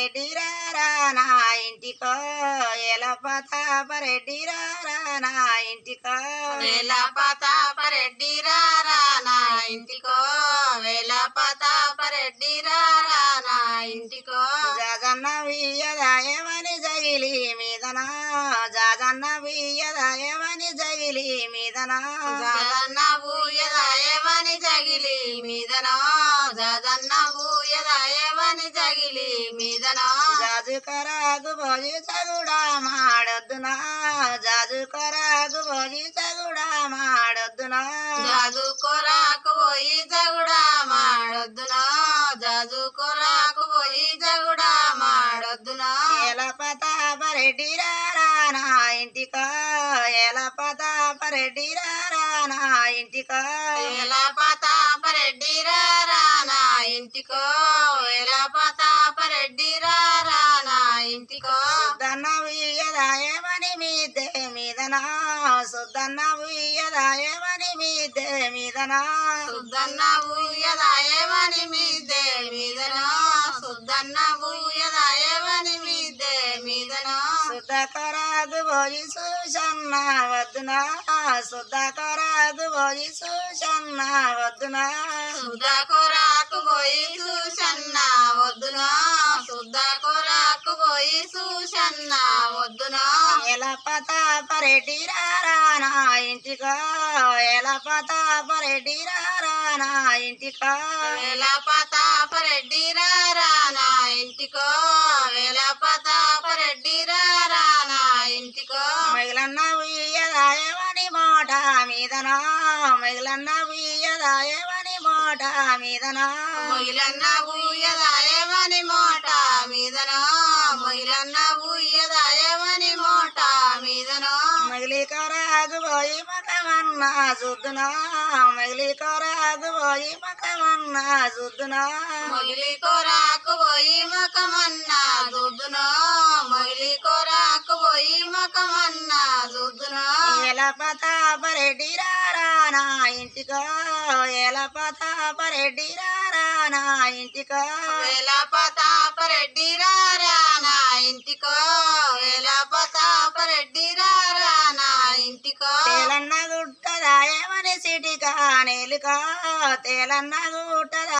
రెడ్డి రారా నా ఇంటికో ఎలా ప్రతాపరెడ్డి రారా నా ఇంటికో వేల ప్రతాపరెడ్డి రారా నా ఇంటికో వేల ప్రతాపరెడ్డి రారా నా ఇంటికో జగన్న వియ్యదాయమని జగిలి మీదనా జగన్న వియ్యదాయమని జగిలి మీదనా జగన్న బూయదాయవని జగిలి మీదనో జగన్న బూయదాయవని జగిలి మీదనో జాజుకరాకు భోజి చగుడా మాడొద్దునా జాజుకరాకు భోజి చగుడా మాడొద్దునా జాజు కొరాకు పోయి జగుడా మాడొద్దునో జాజు కొరాకు పోయి జగుడా మాడొద్దునో ఎలా ప్రతాపరెడ్డి రారా నా ఇంటికో ఎలా ప్రతాపరెడ్డి రారా నా ఇంటికో వేల ప్రతాపరెడ్డి రారా నా ఇంటికో వేల ప్రతాపరెడ్డి రారా నా ఇంటికో సుద్దన్న వియ్యదాయమని మీదే మీదనా సుద్దన్న వియ్యదాయమని మీదే మీదనా సుద్దన్న బూయదాయవని మీదే మీదనో సుద్దన్న బూయదాయవని మీదే మీదనో సుద్దకరాదు భోజి సూషన్న వద్దునా సుద్దకరాదు భోజి సూషన్న వద్దునా శుద్ధ కొరాకు పోయి చూసన్న వద్దునో శుద్ధ కొరాకు పోయి చూసన్న వద్దునో ఎలా ప్రతాపరెడ్డి రారా నా ఇంటికో ఎలా ప్రతాపరెడ్డి రారా నా ఇంటికో వేల ప్రతాపరెడ్డి రారా నా ఇంటికో వేల ప్రతాపరెడ్డి రారా నా ఇంటికో మిగిలన్న వియ్యదాయమని మాట మీదనా మిగిలన్న వియ్యదాయమని మాట మీదనా మొయిలన్న బూయదాయమని మోట మీదనో మొయిలన్న బూయదాయమని మోట మీదనో మిగిలి కొరాకు పోయి మకమన్నా చూద్దునా మిగిలి కొరాకు పోయి మకమన్నా చూద్దునా మొగిలి కొరాకు పోయి మకమన్నా చూద్దునో మొగిలి కొరాకు పోయి మకమన్నా చూద్దునో ఎలా ప్రతాపరెడ్డి రారా నా ఇంటికో ఎలా ప్రతాపరెడ్డి రారా నా ఇంటికో వేల ప్రతాపరెడ్డి రారా నా ఇంటికో వేల ప్రతాపరెడ్డి రారా నా ఇంటికో తేలన్న గుట్టదాయమని సిటికా నేలుకో తేలన్న గుట్టదా